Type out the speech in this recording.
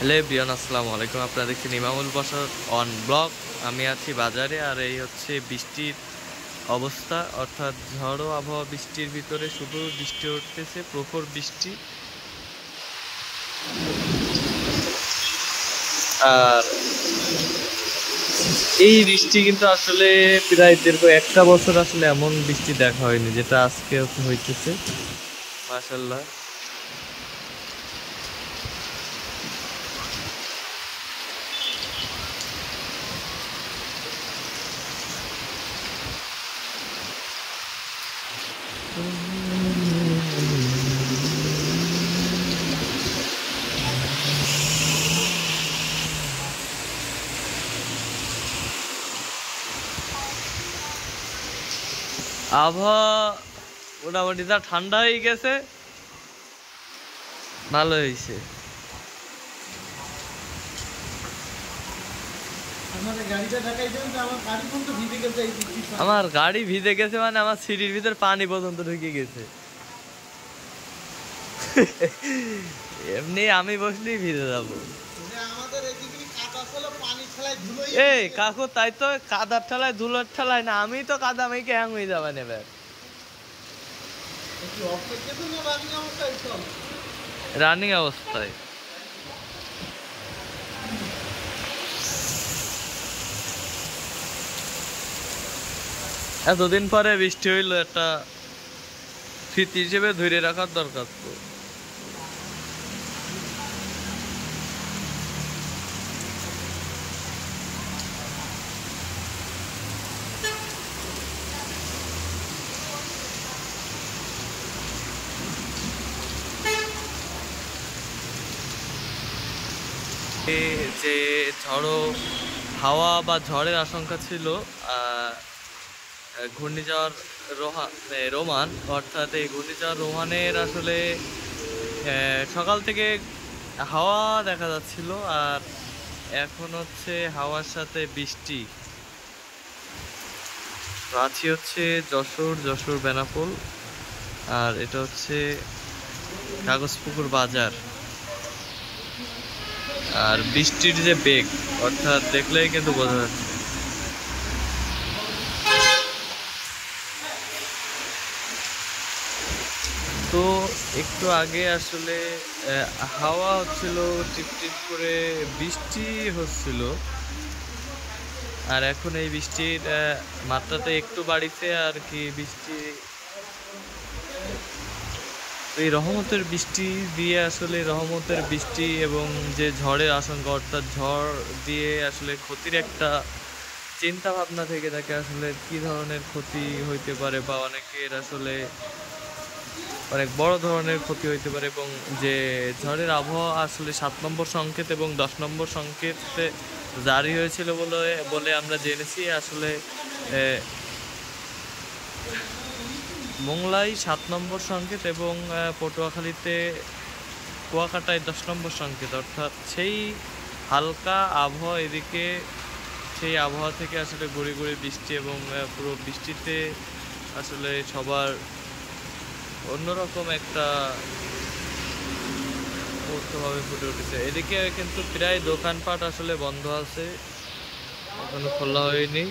Hello everyone, আসসালামু আলাইকুম। আপনারা দেখছেন ইমামুল বশর অন ব্লগ। আমি আছি বাজারে, আর এই হচ্ছে বৃষ্টির অবস্থা, অর্থাৎ ঝড়ো আবহাওয়া। বৃষ্টির ভিতরে শুধু বৃষ্টি উঠতেছে, প্রখর বৃষ্টি। আর এই বৃষ্টি কিন্তু আসলে প্রায় দীর্ঘ একটা বছর আসলে এমন বৃষ্টি দেখা হয়নি, যেটা আজকে হইতেছে। মাশাআল্লাহ। আবহাওয়া মোটামুটি যা ঠান্ডা হয়ে গেছে, ভালো হয়েছে। আমার গাড়ি ভিজে গেছে, মানে আমার সিটির ভিতর পানি পর্যন্ত ঢুকে গেছে। এমনি আমি বসলেই ভিজে যাবো। এই কাকু, তাই তো কাদার ঠেলায় ধুলোর ঠেলায় না, আমি তো কাদা মেখে হ্যাং হয়ে যাবেন এবার। রানিং অবস্থায়। এতদিন পরে বৃষ্টি হইলো, একটা স্মৃতি হিসেবে ধরে রাখার দরকার তো। যে ঝড়ো হাওয়া বা ঝড়ের আশঙ্কা ছিল, ঘূর্ণিঝড় রোমান, অর্থাৎ এই ঘূর্ণিঝড় রোমানের আসলে সকাল থেকে হাওয়া দেখা যাচ্ছিল, আর এখন হচ্ছে হাওয়ার সাথে বৃষ্টি। আছি হচ্ছে যশোর বেনাপোল, আর এটা হচ্ছে কাগজপুকুর বাজার। আর বৃষ্টির যে বেগ, অর্থাৎ দেখলেই কিন্তু বোঝা যাচ্ছে। তো একটু আগে আসলে হাওয়া হচ্ছিল, টিপটিপ করে বৃষ্টি হচ্ছিল, আর এখন এই বৃষ্টির মাত্রাটা একটু বাড়িছে আর কি। বৃষ্টি, এই রহমতের বৃষ্টি দিয়ে আসলে রহমতের বৃষ্টি এবং যে ঝড়ের আশঙ্কা, অর্থাৎ ঝড় দিয়ে আসলে ক্ষতির একটা চিন্তা ভাবনা থেকে থাকে, আসলে কি ধরনের ক্ষতি হইতে পারে, বা অনেকের আসলে অনেক বড় ধরনের ক্ষতি হইতে পারে। এবং যে ঝড়ের আবহাওয়া আসলে 7 নম্বর সংকেত এবং 10 নম্বর সংকেতে জারি হয়েছিল বলে আমরা জেনেছি। আসলে মোংলায় 7 নম্বর সংকেত এবং পটুয়াখালীতে কুয়াকাটায় 10 নম্বর সংকেত, অর্থাৎ সেই হালকা আবহাওয়া এদিকে, সেই আবহাওয়া থেকে আসলে গড়ি গড়ি বৃষ্টি, এবং পুরো বৃষ্টিতে আসলে সবার অন্যরকম একটা মুহূর্তভাবে ফুটে উঠেছে। এদিকে কিন্তু প্রায় দোকানপাট আসলে বন্ধ আছে, এখনো খোলা হয়নি।